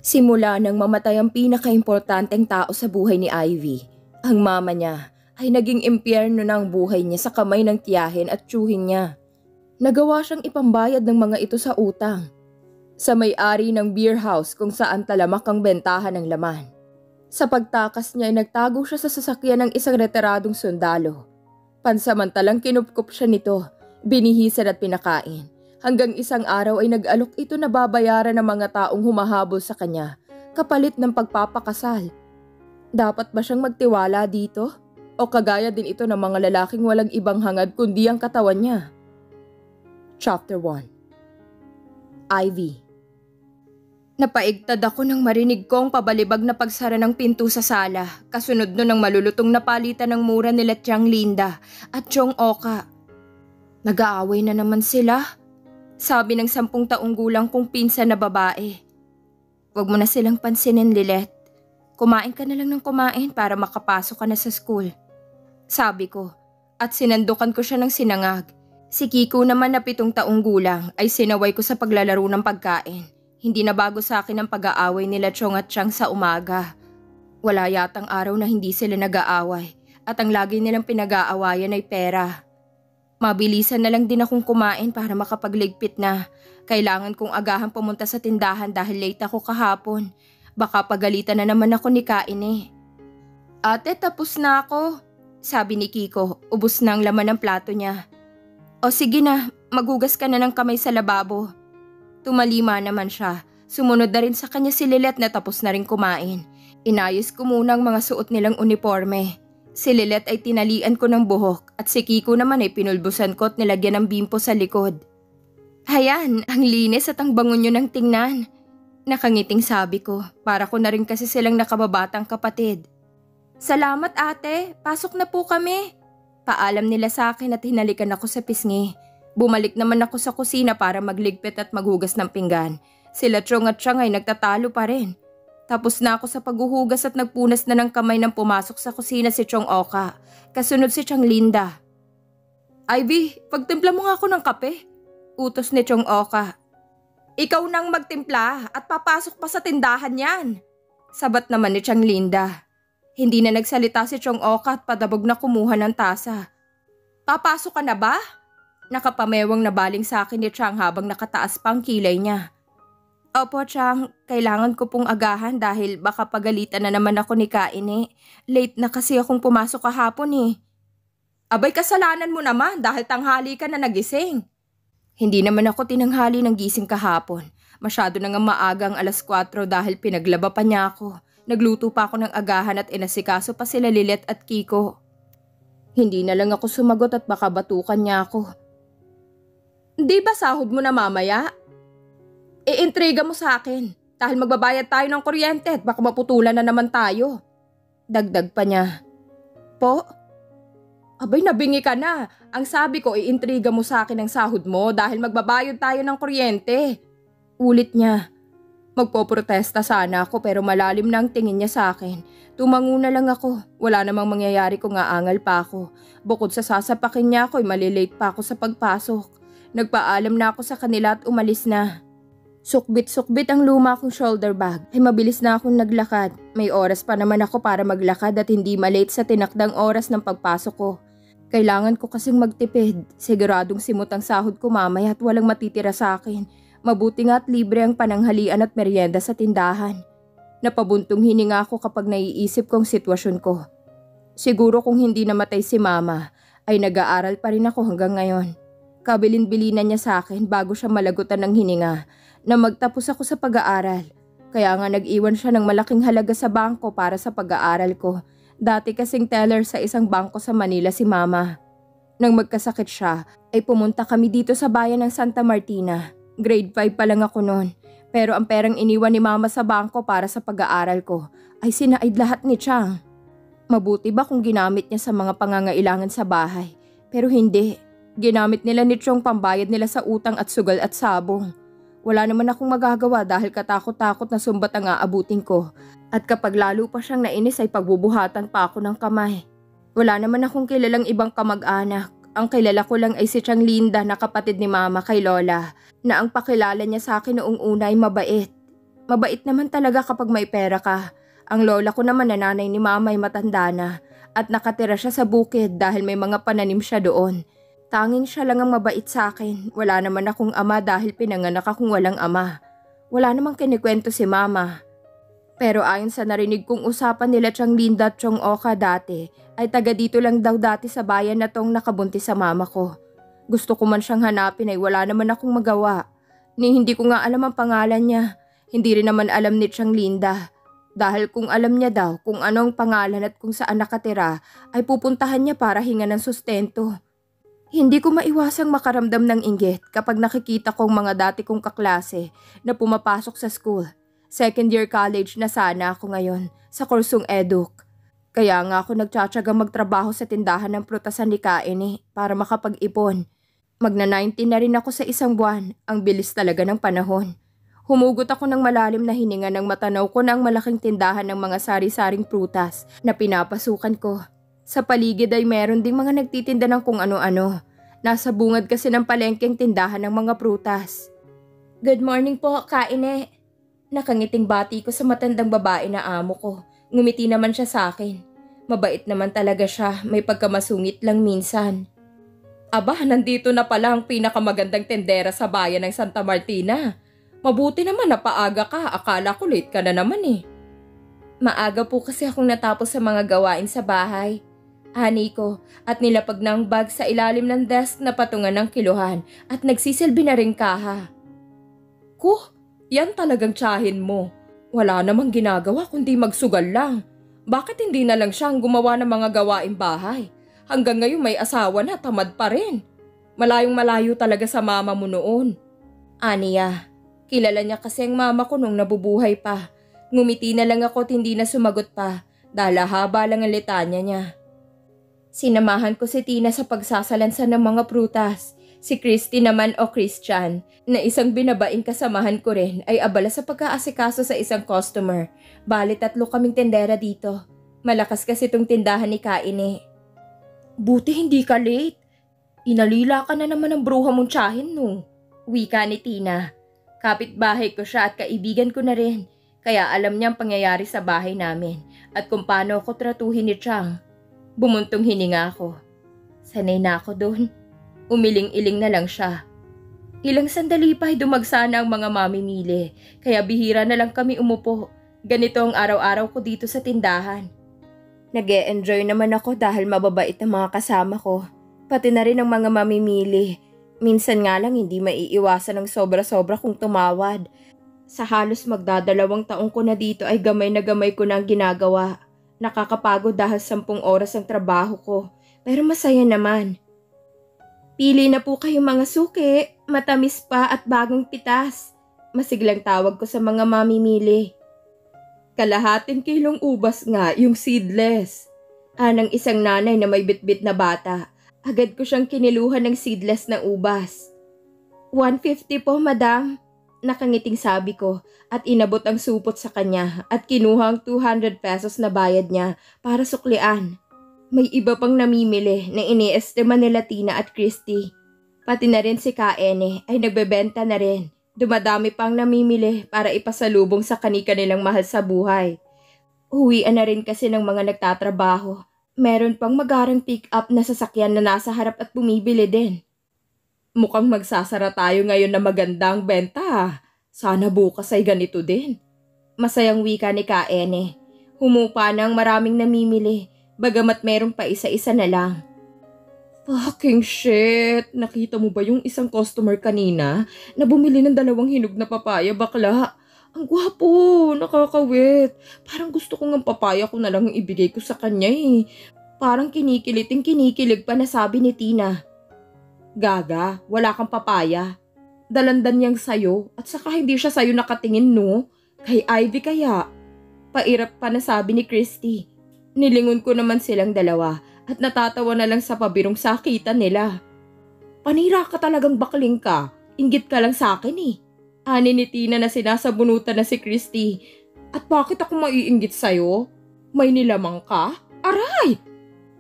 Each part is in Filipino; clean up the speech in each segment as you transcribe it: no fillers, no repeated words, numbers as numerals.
Simula nang mamatay ang pinakaimportanteng tao sa buhay ni Ivy, ang mama niya ay naging impyerno ng buhay niya sa kamay ng tiyahin at tiyuhin niya. Nagawa siyang ipambayad ng mga ito sa utang. Sa may-ari ng beer house kung saan talamak ang bentahan ng laman. Sa pagtakas niya ay nagtago siya sa sasakyan ng isang retiradong sundalo. Pansamantalang kinupkup siya nito, binihisan at pinakain. Hanggang isang araw ay nag-alok ito na babayaran ng mga taong humahabol sa kanya, kapalit ng pagpapakasal. Dapat ba siyang magtiwala dito? O kagaya din ito ng mga lalaking walang ibang hangad kundi ang katawan niya? Chapter 1. Ivy. Napaigtad ako nang marinig ko ang pabalibag na pagsara ng pinto sa sala, kasunod nun ng malulutong napalitan ng mura nila Tiang Linda at Chong Oka. Nag-aaway na naman sila, sabi ng 10 taong gulang kong pinsan na babae. Huwag mo na silang pansinin, Lilet. Kumain ka na lang ng kumain para makapasok ka na sa school. Sabi ko, at sinandukan ko siya ng sinangag. Si Kiko naman na 7 taong gulang ay sinaway ko sa paglalaro ng pagkain. Hindi na bago sa akin ang pag-aaway nila Chong at Chang sa umaga. Wala yatang araw na hindi sila nag-aaway at ang lagi nilang pinag-aawayan ay pera. Mabilisan na lang din akong kumain para makapagligpit na. Kailangan kong agahan pumunta sa tindahan dahil late ako kahapon. Baka pagalitan na naman ako ni Kaine. Ate, tapos na ako, sabi ni Kiko, ubos na ang laman ng plato niya. O sige na, maghugas ka na ng kamay sa lababo. Tumalima naman siya. Sumunod na rin sa kanya si Lilet na tapos na rin kumain. Inayos ko muna ang mga suot nilang uniforme. Si Lilet ay tinalian ko ng buhok at si Kiko naman ay pinulbusan ko at nilagyan ng bimpo sa likod. Hayan, ang linis at ang bango nyo ng tingnan. Nakangiting sabi ko, para ko na rin kasi silang nakababatang kapatid. Salamat ate, pasok na po kami. Paalam nila sa akin at hinalikan ako sa pisngi. Bumalik naman ako sa kusina para magligpit at maghugas ng pinggan. Sila Chong at Chang ay nagtatalo pa rin. Tapos na ako sa paghuhugas at nagpunas na ng kamay nang pumasok sa kusina si Chong Oka. Kasunod si Tiang Linda. Ivy, pagtimpla mo nga ako ng kape. Utos ni Chong Oka. Ikaw nang magtimpla at papasok pa sa tindahan yan. Sabat naman ni Tiang Linda. Hindi na nagsalita si Chong Oka at padabog na kumuha ng tasa. Papasok ka na ba? Nakapamewang na baling sa akin ni Chang habang nakataas pa ang kilay niya. Opo, Chang, kailangan ko pong agahan dahil baka pagalitan na naman ako ni Kaine. Late na kasi akong pumasok kahapon eh. Abay, kasalanan mo naman dahil tanghali ka na nagising. Hindi naman ako tinanghali ng gising kahapon. Masyado na nga maagang 4:00 dahil pinaglaba pa niya ako. Nagluto pa ako ng agahan at inasikaso pa sila Lilet at Kiko. Hindi na lang ako sumagot at baka batukan niya ako. Di ba sahod mo na mamaya? Iintriga mo sa akin dahil magbabayad tayo ng kuryente at baka maputulan na naman tayo. Dagdag pa niya. Po? Abay, nabingi ka na. Ang sabi ko, iintriga mo sa akin ang sahod mo dahil magbabayad tayo ng kuryente. Ulit niya. Magpoprotesta sana ako pero malalim na ang tingin niya sa akin. Tumango na lang ako. Wala namang mangyayari kung aangal pa ako. Bukod sa sasapakin niya ako, malilate pa ako sa pagpasok. Nagpaalam na ako sa kanila at umalis na. Sukbit-sukbit ang luma kong shoulder bag ay mabilis na akong naglakad. May oras pa naman ako para maglakad at hindi malate sa tinakdang oras ng pagpasok ko. Kailangan ko kasing magtipid. Siguradong simot ang sahod ko mamaya at walang matitira sa akin. Mabuti nga at libre ang pananghalian at merienda sa tindahan. Napabuntong hininga ako kapag naiisip ko ang sitwasyon ko. Siguro kung hindi namatay si Mama, ay nag-aaral pa rin ako hanggang ngayon. Kabilin-bilinan niya sa akin bago siya malagutan ng hininga na magtapos ako sa pag-aaral. Kaya nga nag-iwan siya ng malaking halaga sa bangko para sa pag-aaral ko. Dati kasing teller sa isang bangko sa Manila si Mama. Nang magkasakit siya, ay pumunta kami dito sa bayan ng Santa Martina. Grade 5 pa lang ako noon. Pero ang perang iniwan ni Mama sa bangko para sa pag-aaral ko ay sinaid lahat ni Chang. Mabuti ba kung ginamit niya sa mga pangangailangan sa bahay? Pero hindi. Ginamit nila ni Chong pambayad nila sa utang at sugal at sabong. Wala naman akong magagawa dahil katakot-takot na sumbat ang aabutin ko. At kapag lalo pa siyang nainis ay pagbubuhatan pa ako ng kamay. Wala naman akong kilalang ibang kamag-anak. Ang kilala ko lang ay si Tiang Linda na kapatid ni Mama kay Lola, na ang pakilala niya sa akin noong una ay mabait. Mabait naman talaga kapag may pera ka. Ang lola ko naman na nanay ni mama ay matanda na at nakatira siya sa bukid dahil may mga pananim siya doon. Tanging siya lang ang mabait sa akin. Wala naman akong ama dahil pinanganak akong walang ama. Wala namang kinikwento si mama. Pero ayon sa narinig kong usapan nila Tiyang Linda at Tiyong Oka dati, ay taga dito lang daw dati sa bayan na tong nakabuntis sa mama ko. Gusto ko man siyang hanapin ay wala naman akong magawa. Hindi ko nga alam ang pangalan niya. Hindi rin naman alam ni Tiyang Linda. Dahil kung alam niya daw kung anong pangalan at kung saan nakatira, ay pupuntahan niya para hinga ng sustento. Hindi ko maiwasang makaramdam ng inggit kapag nakikita kong mga dati kong kaklase na pumapasok sa school. Second year college na sana ako ngayon sa kursong eduk. Kaya nga ako nagtsatsagang magtrabaho sa tindahan ng prutasan ni Kaine para makapag-ipon. Magna-19 na rin ako sa isang buwan, ang bilis talaga ng panahon. Humugot ako ng malalim na hininga nang matanaw ko na ang malaking tindahan ng mga sari-saring prutas na pinapasukan ko. Sa paligid ay meron ding mga nagtitinda ng kung ano-ano. Nasa bungad kasi ng palengkeng tindahan ng mga prutas. Good morning po, Kaine. Nakangiting bati ko sa matandang babae na amo ko. Ngumiti naman siya sa akin. Mabait naman talaga siya, may pagkamasungit lang minsan. Aba, nandito na pala ang pinakamagandang tendera sa bayan ng Santa Martina. Mabuti naman na paaga ka, akala ko late ka na naman eh. Maaga po kasi akong natapos sa mga gawain sa bahay. Ani ko at nilapag ng bag sa ilalim ng desk na patungan ng kiluhan at nagsisilbi na ring kaha. Yan talagang tiyahin mo. Wala namang ginagawa kundi magsugal lang. Bakit hindi na lang siyang gumawa ng mga gawaing bahay? Hanggang ngayon may asawa na, tamad pa rin. Malayong malayo talaga sa mama mo noon. Aniya, kilala niya kasi ang mama ko nung nabubuhay pa. Ngumiti na lang ako at hindi na sumagot pa dahil haba lang ang litanya niya. Sinamahan ko si Tina sa pagsasalansan ng mga prutas. Si Christy naman o Christian, na isang binabaing kasamahan ko rin, ay abala sa pagkaasikaso sa isang customer. Bali 3 kaming tendera dito. Malakas kasi itong tindahan ni Kaine. Buti hindi ka late. Inalila ka na naman ng bruha mong tiyahin no. Wika ni Tina. Kapitbahay ko siya at kaibigan ko na rin. Kaya alam niya ang pangyayari sa bahay namin at kung paano ako tratuhin ni Chang. Bumuntong hininga ako. Sanay na ako doon. Umiling-iling na lang siya. Ilang sandali pa ay dumagsa na ang mga mamimili, kaya bihira na lang kami umupo. Ganito ang araw-araw ko dito sa tindahan. Nag-e-enjoy naman ako dahil mababait ang mga kasama ko, pati na rin ang mga mamimili. Minsan nga lang hindi maiiwasan ng sobra-sobra kung tumawad. Sa halos magdadalawang taong ko na dito ay gamay na gamay ko na ang ginagawa. Nakakapagod dahil 10 oras ang trabaho ko, pero masaya naman. Pili na po kayong mga suki, matamis pa at bagong pitas. Masiglang tawag ko sa mga mamimili. Kalahating kilong ubas nga yung seedless. Anang isang nanay na may bitbit na bata. Agad ko siyang kiniluhan ng seedless na ubas. 150 po, madam. Nakangiting sabi ko at inabot ang supot sa kanya at kinuha ang 200 pesos na bayad niya para suklian. May iba pang namimili na iniestima nila Tina at Christy. Pati na rin si Kaine ay nagbebenta na rin. Dumadami pang namimili para ipasalubong sa kani-kanilang mahal sa buhay. Uwian na rin kasi ng mga nagtatrabaho. Meron pang magarang pick-up na sasakyan na nasa harap at bumibili din. Mukhang magsasara tayo ngayon na magandang benta. Sana bukas ay ganito din. Masayang wika ni Kaine. Humupa ng maraming namimili. Bagamat meron pa isa-isa na lang. Fucking shit! Nakita mo ba yung isang customer kanina na bumili ng 2 hinog na papaya, bakla? Ang gwapo! Nakakawit! Parang gusto kong ang papaya ko na lang ibigay ko sa kanya eh. Parang kinikilig pa na sabi ni Tina. Gaga, wala kang papaya. Dalandan niyang sayo at saka hindi siya sayo nakatingin no? Kay Ivy kaya? Pairap pa na sabi ni Christy. Nilingon ko naman silang dalawa at natatawa na lang sa pabirong sakitan nila. Panira ka talagang bakling ka. Inggit ka lang sa akin eh. Ani ni Tina na sinasabunutan na si Christy. At bakit ako maiinggit sa'yo? May nilamang ka? Aray!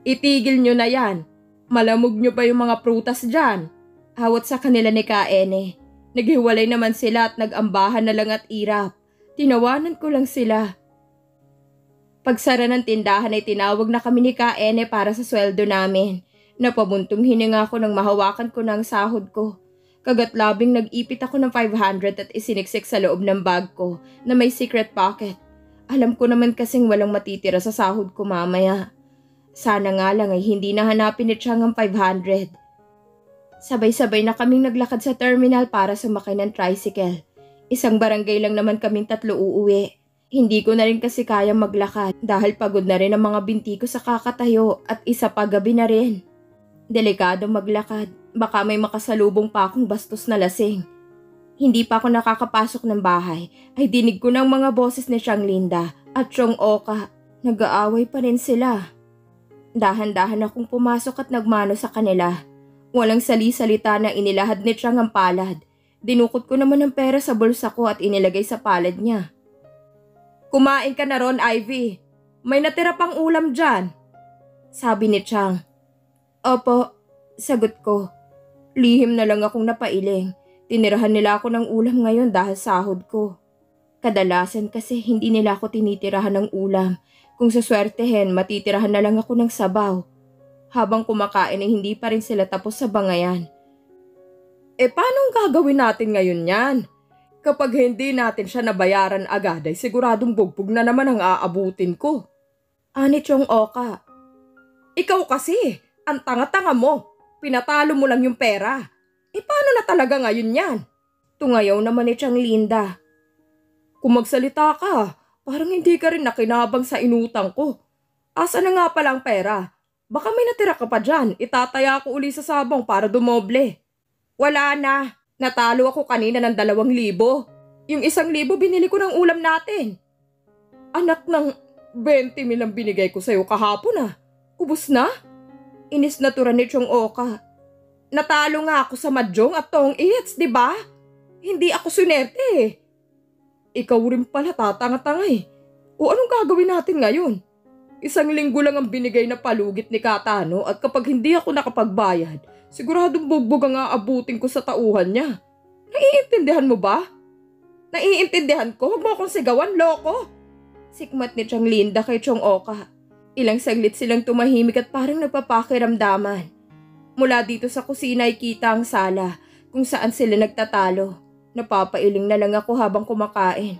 Itigil nyo na yan. Malamog nyo pa yung mga prutas dyan. Awat sa kanila ni Kaine. Naghiwalay naman sila at nag-ambahan na lang at irap. Tinawanan ko lang sila. Pagsara ng tindahan ay tinawag na kami ni Ka Ene para sa sweldo namin. Napabuntong hininga ko nang mahawakan ko ng sahod ko. Kagatlabing nag-ipit ako ng 500 at isiniksik sa loob ng bag ko na may secret pocket. Alam ko naman kasing walang matitira sa sahod ko mamaya. Sana nga lang ay hindi nahanapin ni Chang ang 500. Sabay-sabay na kaming naglakad sa terminal para sumakay ng tricycle. Isang barangay lang naman kaming tatlo uuwi. Hindi ko na rin kasi kayang maglakad dahil pagod na rin ang mga binti ko sa kakatayo at isa pa gabi na rin. Delikado maglakad, baka may makasalubong pa akong bastos na lasing. Hindi pa ako nakakapasok ng bahay ay dinig ko ng mga boses ni Chang Linda at Chong Oka. Nag-aaway pa rin sila. Dahan-dahan akong pumasok at nagmano sa kanila. Walang sali-salita na inilahad ni Chang ang palad. Dinukot ko naman ang pera sa bulsa ko at inilagay sa palad niya. Kumain ka na ron, Ivy. May natira pang ulam dyan. Sabi ni Chang. Opo, sagot ko. Lihim na lang akong napailing. Tinirahan nila ako ng ulam ngayon dahil sahod ko. Kadalasan kasi hindi nila ako tinitirahan ng ulam. Kung saswertehin, matitirahan na lang ako ng sabaw. Habang kumakain ay hindi pa rin sila tapos sa bangayan. Paano ang gagawin natin ngayon yan? Kapag hindi natin siya nabayaran agad ay siguradong bugbog na naman ang aabutin ko. Ani Chong Oka. Ikaw kasi, ang tanga-tanga mo. Pinatalo mo lang yung pera. Paano na talaga ngayon yan? Tungayaw naman ni Chang Linda. Kung magsalita ka, parang hindi ka rin nakinabang sa inutang ko. Asa na nga pala ang pera? Baka may natira ka pa dyan. Itataya ko uli sa sabong para dumoble. Wala na. Natalo ako kanina ng 2,000. Yung 1,000 binili ko ng ulam natin. Anak ng 20 mil ang binigay ko sa'yo kahapon ah. Ubus na? Inis na tura ni Chong Oka. Natalo nga ako sa Mahjong at Tong Eats, di ba? Hindi ako sunerte eh. Ikaw rin pala tatanga-tanga eh. O anong gagawin natin ngayon? 1 linggo lang ang binigay na palugit ni Katano at kapag hindi ako nakapagbayad, siguradong bugbog ang aabutin ko sa tauhan niya. Naiintindihan mo ba? Naiintindihan ko, huwag mo akong sigawan, loko. Sikmat ni Chang Linda kay Chong Oka. Ilang saglit silang tumahimik at parang nagpapakiramdaman. Mula dito sa kusina ay kita ang sala kung saan sila nagtatalo. Napapailing na lang ako habang kumakain.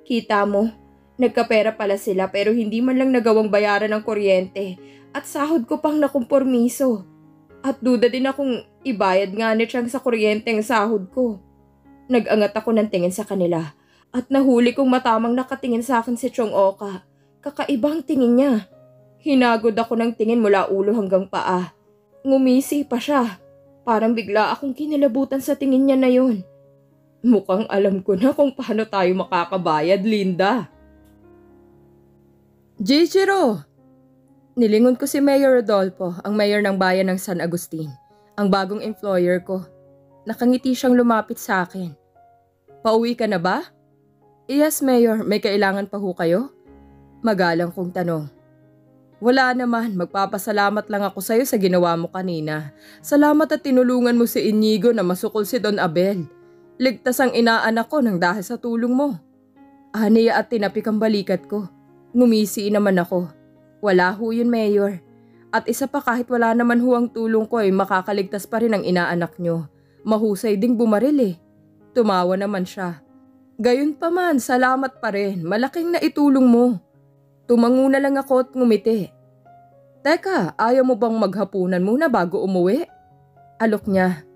Kita mo, nagkapera pala sila pero hindi man lang nagawang bayaran ng kuryente at sahod ko pang nakumpormiso. At duda din akong ibayad nga ni Chang sa kuryente ang sahod ko. Nag-angat ako ng tingin sa kanila at nahuli kong matamang nakatingin sa akin si Chong Oka. Kakaibang tingin niya. Hinagod ako ng tingin mula ulo hanggang paa. Ngumisi pa siya. Parang bigla akong kinilabutan sa tingin niya na yun. Mukhang alam ko na kung paano tayo makakabayad, Linda. Jichiro! Nilingon ko si Mayor Rodolfo, ang mayor ng bayan ng San Agustin, ang bagong employer ko. Nakangiti siyang lumapit sa akin. Pauwi ka na ba? Yes, Mayor. May kailangan pa ho kayo? Magalang kong tanong. Wala naman. Magpapasalamat lang ako sa'yo sa ginawa mo kanina. Salamat at tinulungan mo si Inigo na masukol si Don Abel. Ligtas ang inaanak ko nang dahil sa tulong mo. Aniya at tinapik ang balikat ko. Ngumisi naman ako. Wala ho yun, Mayor. At isa pa kahit wala naman ho ang tulong ko ay makakaligtas pa rin ang inaanak nyo. Mahusay ding bumaril eh. Tumawa naman siya. Gayon pa man, salamat pa rin. Malaking naitulong mo. Tumango na lang ako at ngumiti. Teka, ayaw mo bang maghapunan muna bago umuwi? Alok niya.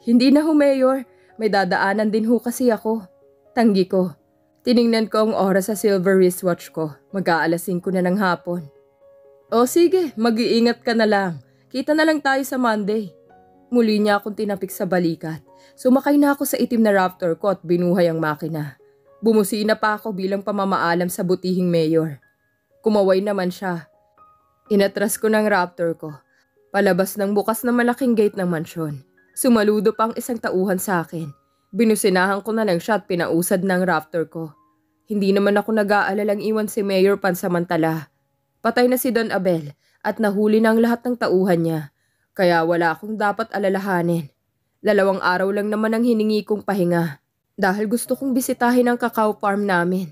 Hindi na ho, Mayor. May dadaanan din ho kasi ako. Tanggi ko. Tiningnan ko ang oras sa silver wristwatch ko. Mag-aalas 5 na ng hapon. O sige, mag-iingat ka na lang. Kita na lang tayo sa Monday. Muli niya akong tinapik sa balikat. Sumakay na ako sa itim na Raptor ko at binuhay ang makina. Bumusina pa ako bilang pamamaalam sa butihing mayor. Kumaway naman siya. Inatras ko ng Raptor ko. Palabas ng bukas na malaking gate ng mansyon. Sumaludo pa ang isang tauhan sa akin. Binusinahan ko na lang siya at pinausad ng Raptor ko. Hindi naman ako nag-aalalang iwan si Mayor pansamantala. Patay na si Don Abel at nahuli na ang lahat ng tauhan niya. Kaya wala akong dapat alalahanin. 2 araw lang naman ang hiningi kong pahinga. Dahil gusto kong bisitahin ang cacao farm namin.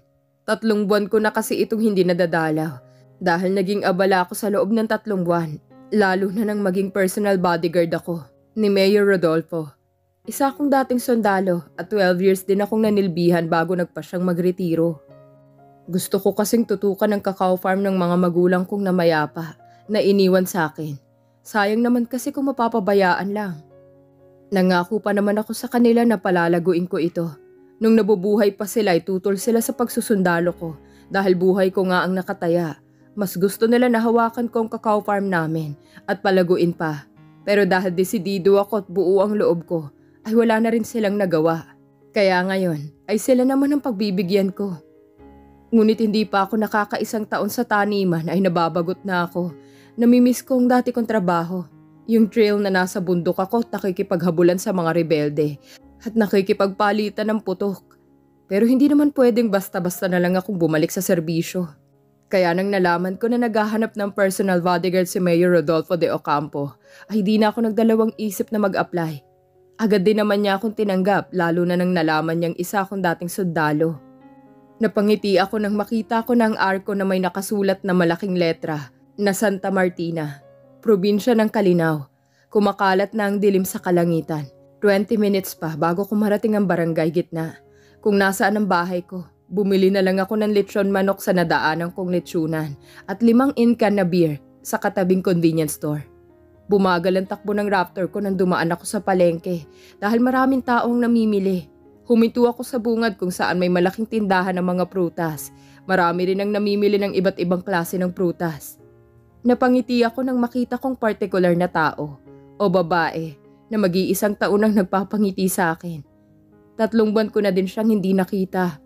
3 buwan ko na kasi itong hindi nadadalaw. Dahil naging abala ako sa loob ng 3 buwan. Lalo na nang maging personal bodyguard ako ni Mayor Rodolfo. Isa akong dating sundalo at 12 years din akong nanilbihan bago nagpa siyang magretiro. Gusto ko kasing tutukan ng cacao farm ng mga magulang kong namayapa na iniwan sa akin. Sayang naman kasi kung mapapabayaan lang. Nangako pa naman ako sa kanila na palalaguin ko ito. Nung nabubuhay pa sila ay tutol sila sa pagsusundalo ko dahil buhay ko nga ang nakataya. Mas gusto nila na hawakan ko ang cacao farm namin at palaguin pa. Pero dahil desidido ako at buo ang loob ko, ay wala na rin silang nagawa. Kaya ngayon ay sila naman ang pagbibigyan ko. Ngunit hindi pa ako nakakaisang taon sa taniman ay nababagot na ako. Namimiss ko ang dati kong trabaho. Yung trail na nasa bundok ako at nakikipaghabulan sa mga rebelde at nakikipagpalitan ng putok. Pero hindi naman pwedeng basta-basta na lang akong bumalik sa serbisyo. Kaya nang nalaman ko na naghahanap ng personal bodyguard si Mayor Rodolfo de Ocampo, ay di na ako nagdalawang isip na mag-apply. Agad din naman niya akong tinanggap lalo na nang nalaman niyang isa akong dating sundalo. Napangiti ako nang makita ko ng arko na may nakasulat na malaking letra na Santa Martina, probinsya ng Calinaw. Kumakalat na ang dilim sa kalangitan. 20 minutes pa bago ko marating ang barangay gitna. Kung nasaan ang bahay ko, bumili na lang ako ng lechon manok sa nadaanan kong lechonan at 5 in-can na beer sa katabing convenience store. Bumagal ang takbo ng Raptor ko nang dumaan ako sa palengke dahil maraming taong namimili. Huminto ako sa bungad kung saan may malaking tindahan ng mga prutas. Marami rin ang namimili ng iba't ibang klase ng prutas. Napangiti ako nang makita kong partikular na tao o babae na mag-iisang taon ang nagpapangiti sa akin. 3 buwan ko na din siyang hindi nakita.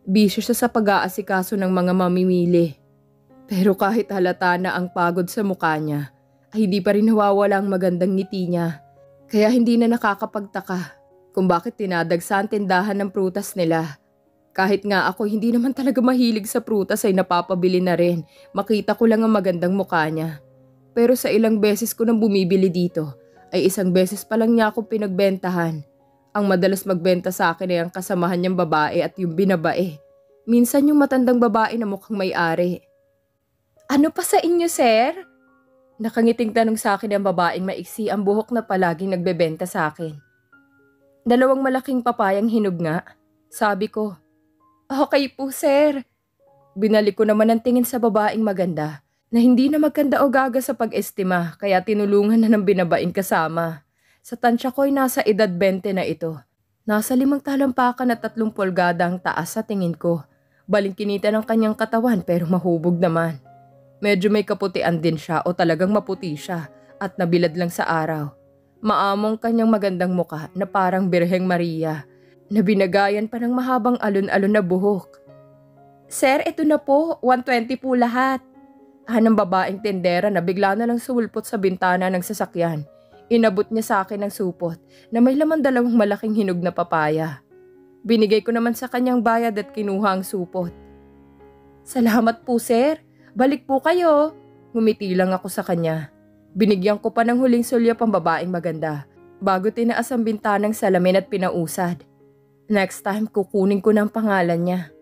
Bisyo siya sa pag-aasikaso ng mga mamimili. Pero kahit halata na ang pagod sa mukha niya, ay hindi pa rin nawawala ang magandang ngiti niya. Kaya hindi na nakakapagtaka kung bakit tinadagsa ang tindahan ng prutas nila. Kahit nga ako hindi naman talaga mahilig sa prutas ay napapabili na rin. Makita ko lang ang magandang mukha niya. Pero sa ilang beses ko nang bumibili dito, ay 1 beses pa lang niya ako pinagbentahan. Ang madalas magbenta sa akin ay ang kasamahan niyang babae at yung binabae. Minsan yung matandang babae na mukhang may-ari. Ano pa sa inyo, sir? Nakangiting tanong sa akin ang babaeng maiksi ang buhok na palaging nagbebenta sa akin. 2 malaking papayang hinog nga, sabi ko. Okay po, sir. Binalik ko naman ang tingin sa babaeng maganda na hindi na maganda o gaga sa pag-estima kaya tinulungan na ng binabaing kasama. Sa tansya ko ay nasa edad 20 na ito. Nasa 5 talampakan at 3 pulgada ang taas sa tingin ko. Balingkinita ng kanyang katawan pero mahubog naman. Medyo may kaputian din siya o talagang maputi siya at nabilad lang sa araw. Maamong kanyang magandang muka na parang Birheng Maria na binagayan pa ng mahabang alon-alon na buhok. Sir, ito na po. 120 po lahat. Ng babaeng tendera na bigla na lang sumulpot sa bintana ng sasakyan. Inabot niya sa akin ng supot na may laman 2 malaking hinog na papaya. Binigay ko naman sa kanyang bayad at kinuha ang supot. Salamat po, sir. Balik po kayo. Ngumiti lang ako sa kanya. Binigyan ko pa ng huling sulyap ang babaeng maganda bago tinaas ang bintanang salamin at pinausad. Next time kukunin ko ng pangalan niya.